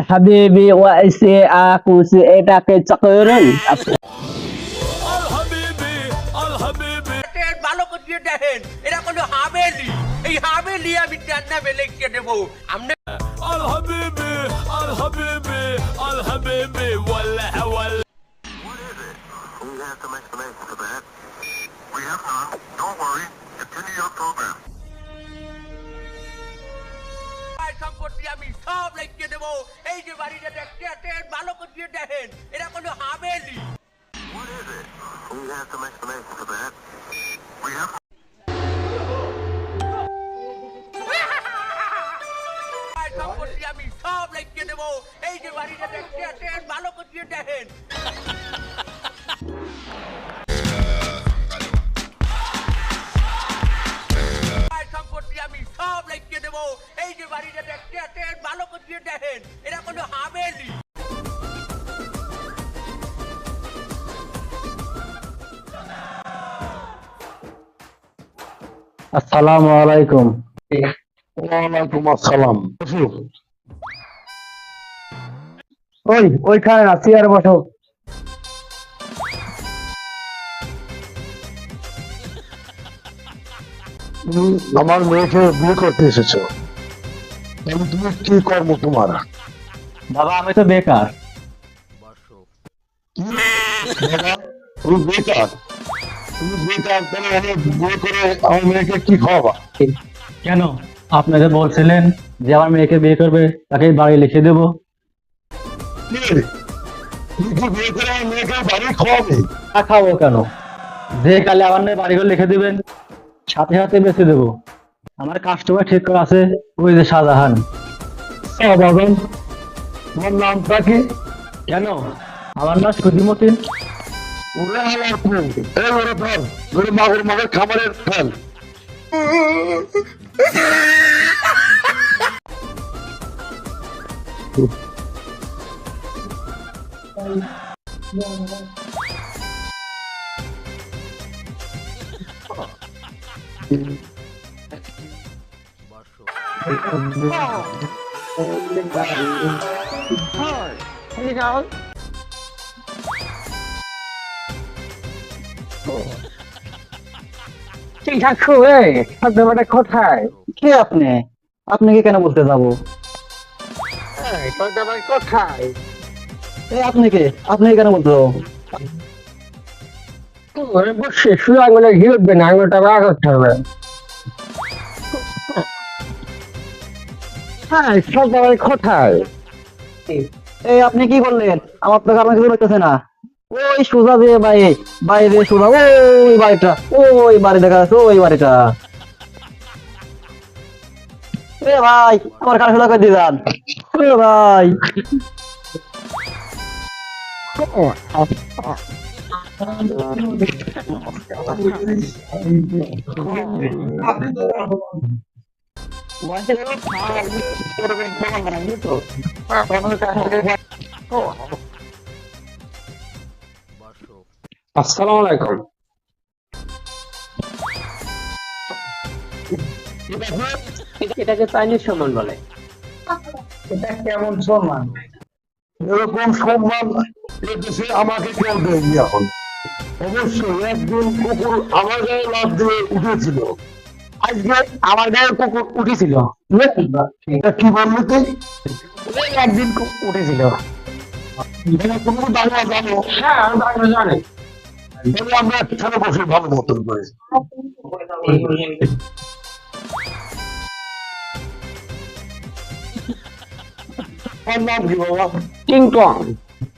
Habibi wa isi aku si eta ke cakeureun. ভালো করে দেখেন এটা কোনো হাবেলি এই হাবেলি আমি জান্না বেলেকে দেব আমনে আল হাবিবি আল হাবিবি আল হাবিবি ওয়াল্লাহ ওয়াল What is it? We have some explanation for that. We have none. Don't worry. Continue your program. সম্পত্তি আমি সব লিখে দেব এই যে বাড়িটা দেখতে ভালো করে দেখেন এটা কোনো haveli What is it? We have some explanation for that. We have সম্পত্তি আমি সব লিখে দেব এই যে বাড়িটা দেখতে ভালো করে দেখেন সম্পত্তি আমি সব লিখে দেব এই যে বাড়িটা দেখতে ভালো করে দেখেন এটা কোনো হাবেলি আসসালামু আলাইকুম। ওয়ালাইকুম আসসালাম। ওইখানে না, চেয়ারে বসো। তুমি আমার মেয়েকে বিয়ে করতে এসেছো, তুমি কি কর্ম তোমার? বাবা আমি তো বেকার। বাবা, তুমি বেকার? তুমি বেকার তাহলে আমি বিয়ে করে আমার মেয়েকে কি খাওয়াবা? কেন আপনি যে বলছিলেন যে আমার মেয়েকে বিয়ে করবে তাকে বাড়ি লিখে দেবো। কি? তুমি কি বিয়ে করে আমার মেয়েকে বাড়ি খাওয়াবে? তা খাবো কেন, যে কালে আমার মেয়ে বাড়িঘর লিখে দিবেন সাথে সাথে বেঁচে দেবো। আমার কাস্টমার ঠিক করা আছে, ওই যে শাহজাহান। বাবা, তোমার নামটা কি? কেন আমার নাম সুধিমতিন। ওরে আমার ফুল, এই ওরে ফেল, ওরে মাগের মাগের খাবারের ফেল। কোথায় কে আপনি? আপনাকে কেন বলতে যাবো? কোথায়? আপনি কে? আপনাকে কেন বলতে যাবো? বসে শুধু আঙুলে ঘি উঠবে না, আঙুলটা বার করতে হবে। হ্যাঁ, সবাই কোথায়? এই আপনি কি করলেন? আমার তো আপনার কিছু হইতেছে না। ওই সোজা যে বাইরে সোজা ওই বাড়িটা, ওই বাড়ি দেখা যাচ্ছে, ওই বাড়িটা। এ ভাই আমার কাজ সোজা করে দিয়ে যান। এ ভাই আসসালামু আলাইকুম। এটাকে চাইনিজ সম্মান বলে। এটা কেমন সম্মান? এরকম সম্মান এ দেশে আমাকে কেউ দেয়নি এখন। অবশ্যই একদিন কুকুর আমার গায়ে লাফ দিয়ে উঠেছিল। আজকে আমার গায়ে কুকুর উঠেছিল। এটা কি বললি তুই? একদিন উঠেছিল। এটা তুমি বাংলা জানো? হ্যাঁ, আমি বাংলা জানি। তাহলে আমরা এখানে বসে ভালো মতন করে। তোমার নাম কি বাবা? কিং টং।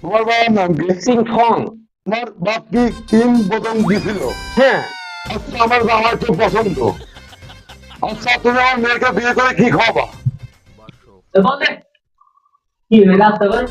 তোমার বাবার নাম কি? সিং ফং। তোমার বাপ কি তিন বোতল দিছিল? হ্যাঁ। আচ্ছা, আমার বাবার তো পছন্দ। আচ্ছা, তুমি আমার মেয়েকে বিয়ে করে কি খাওয়াবা? কি রাস্তা করে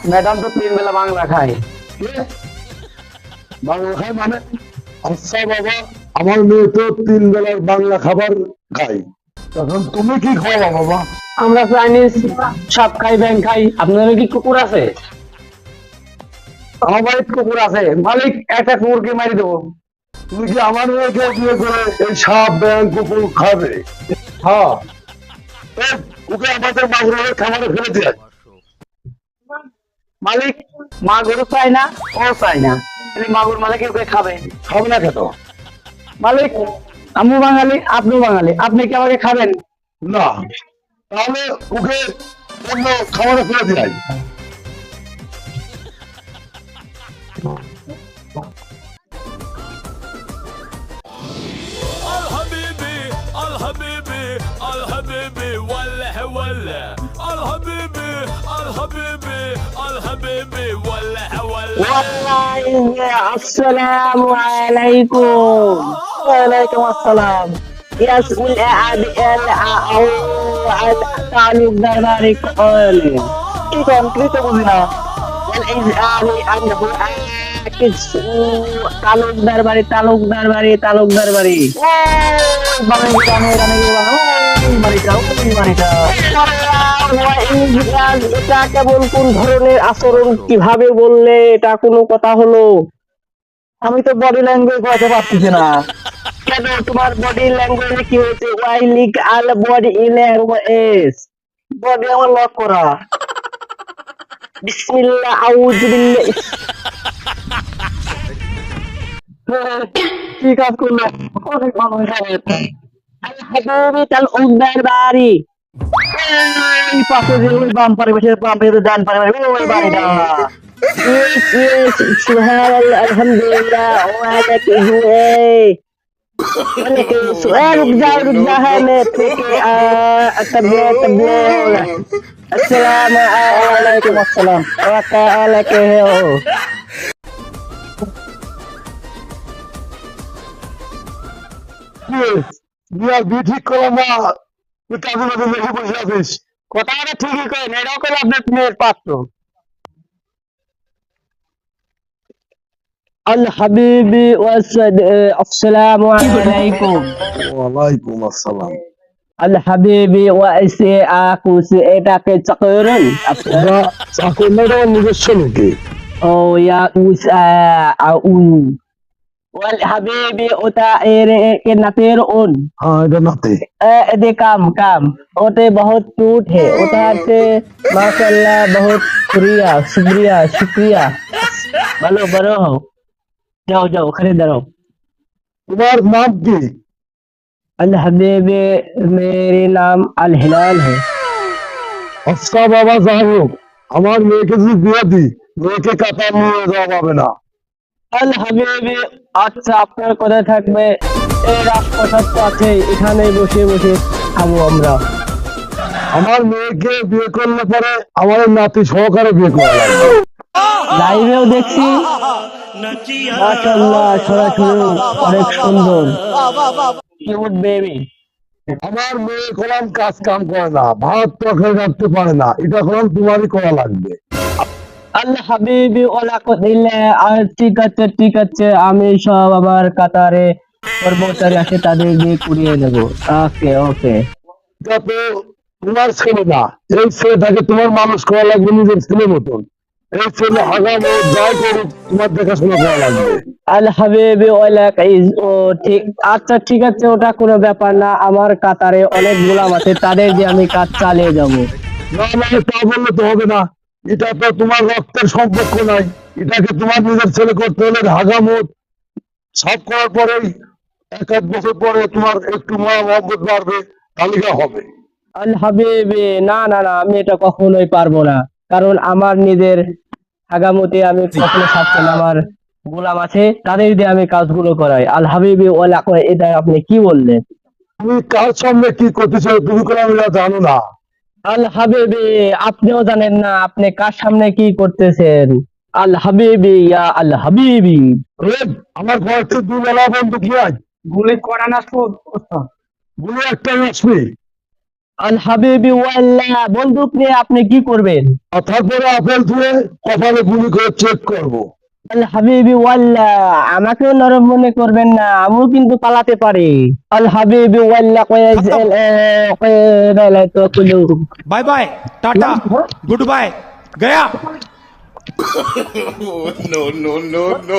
ম্যাডাম তো 3 বেলা বাংলা খায়। বাংলা খায় মানে? আচ্ছা বাবা, আমার মেয়ে তো 3 বেলার বাংলা খাবার খায়। তখন তুমি কি খাওয়া বাবা? আমরা চাইনিজ সাপ খাই, ব্যাং খাই। আপনাদের কি কুকুর আছে? আমার বাড়িতে কুকুর আছে মালিক, একটা কুকুরকে মারি দেবো। তুমি কি আমার মেয়েকে বিয়ে করে এই সাপ ব্যাং কুকুর খাবে? হ্যাঁ, এই, ওকে আমাদের মাগুরের খাবারে ফেলে দিয়ে আয়। মালিক মা গরু চাই না, ও চাই না, তাহলে মাগুর মালিক ওকে খাবে। খাবে না কেন? মালিক আমি বাঙালি, আপনি বাঙালি, আপনি কি আমাকে খাবেন? না, তাহলে ওকে অন্য খাবারে ফেলে দিয়ে আয়। الحبيبي الحبيبي الحبيبي ولا ولا الحبيبي الحبيبي الحبيبي ولا ولا আসসালামু আলাইকুম। ওয়ালাইকুম আসসালাম। يسأل তালুকদার বাড়ি কলে কি কন কি তো বুঝি না। والإزعاج أنه عاكس তালুকদার বাড়ি, তালুকদার বাড়ি, তালুকদার বাড়ি। ওই বাড়ি গানে গানে ওই বাড়িটা, ওই বাড়িটা। ইংরেজ, এটা কেবল কোন ধরনের আচরণ, কিভাবে বললে এটা কোনো কথা হলো? আমি তো বডি ল্যাঙ্গুয়েজ বলতে পারতেছি না। কেন তোমার বডি ল্যাঙ্গুয়েজে কি হয়েছে? ওয়াই লিক আল বডি ল্যাঙ্গুয়েজ। বডি আমার লক করা। বিসমিল্লাহ আউযু বিল্লাহ। কি কাজ করলো? অনেক মানুষ খাবে। হাবিবি তালুকদার বাড়ি। এই পাশে যে ওই বাম পারে বসে, বাম পাশে ডান পারে ওই বাড়িটা। সুবহানাল্লাহ, আলহামদুলিল্লাহ, ওয়ালাক ইহুয়ে। रुक जा है मैं तबले अस्सलाम वालेकुम अस्सलाम वालेकुम हो। বিয়ার বিয়ে ঠিক করো না, তুই কাজে মাঝে বেশি বসে আছিস। কথাটা ঠিকই করেন, এটাও করে আপনার মেয়ের পাত্র। अल हबीबी अस्सलाम वालेकुम। ওয়ালাইকুম আসসালাম। अल हबीबी ওয়াইসে আকুসে, এটাকে চাকরেন ওরা চাকর না, এটা আমার নিজস্ব লোকে। ও ইয়া উস আউ ওয়াল হাবিবি ওটা এর के नातेर ओन হ্যাঁ, এটা নাতে। दे काम काम ओटे बहुत क्यूट है, ओटा से माशाल्लाह बहुत शुक्रिया शुक्रिया शुक्रिया। बोलो बड़ो हो, जाओ जाओ खरीदार हो। তোমার নাম কি? अल हबीबी मेरे नाम अल हिलाल है। আচ্ছা বাবা, যাই হোক, আমার মেয়েকে যদি বিয়ে দিই, মেয়েকে কাতার নিয়ে যাওয়া যাবে না। আল হাবিবি আচ্ছা, আপনার কথা থাকবে। এই রাজপ্রসাদ তো আছে, এখানে বসে বসে খাবো আমরা। আমার মেয়েকে বিয়ে করলে পরে আমার এই নাতি সহকারে বিয়ে করা লাগবে। লাইভেও দেখছি মাশাআল্লাহ, সরাসরি অনেক সুন্দর কিউট বেবি। আমার মেয়ে কোন কাজ কাম করে না, ভাত তরকারি রাখতে পারে না, এটা কোন তোমারই করা লাগবে। আল হাবিবি ওলা দিলে আর ঠিক আছে ঠিক আছে, আমি সব আমার কাতারে কর্মচারী আছে, তাদের দিয়ে কুড়িয়ে নেবো। ওকে ওকে। এটা তো তোমার ছেলে না, এই ছেলেটাকে তোমার মানুষ করা লাগবে নিজের ছেলের মতন। এই ছেলে আগামী যাই করুক, তোমার দেখাশোনা করা লাগবে। আল হাবিবি ওলা ও ঠিক আচ্ছা ঠিক আছে, ওটা কোনো ব্যাপার না। আমার কাতারে অনেক গোলাম আছে, তাদের দিয়ে আমি কাজ চালিয়ে যাবো। না না, তা বললে তো হবে না। এটা তো তোমার রক্তের সম্পর্ক নাই, এটাকে তোমার নিজের ছেলে করতে হলে হাগামত সব করার পরেই এক এক বছর পরে তোমার একটু মায়া মহব্বত বাড়বে, তালিকা হবে। আল হাবিবি না না না, আমি এটা কখনোই পারবো না, কারণ আমার নিজের হাগামতে আমি কখনো থাকছি না। আমার গোলাম আছে, তাদের দিয়ে আমি কাজগুলো করাই। আল হাবিবি ওলা এটা আপনি কি বললেন? তুমি কার সামনে কি করতেছো তুমি কোনো আমি জানো না। আল হাবিবি আপনিও জানেন না আপনি কার সামনে কি করতেছেন? আল হাবিবি ইয়া আল হাবিবি। আমার ঘরে দুই বেলা বন্ধু কি আজ গুলি করা না শুধু গুলি একটাই আসবে। আল হাবিবি ওয়াল্লাহ, বন্দুক নিয়ে আপনি কি করবেন? তারপরে আপেল ধুয়ে কপালে গুলি করে চেক করবো। আল হাবিবি ওয়াল্লাহ, আমাকেও নরম মনে করবেন না, আমিও কিন্তু পালাতে পারি। আল হাবিবি ওয়াল্লাহ bye bye tata goodbye गया no, no, no, no.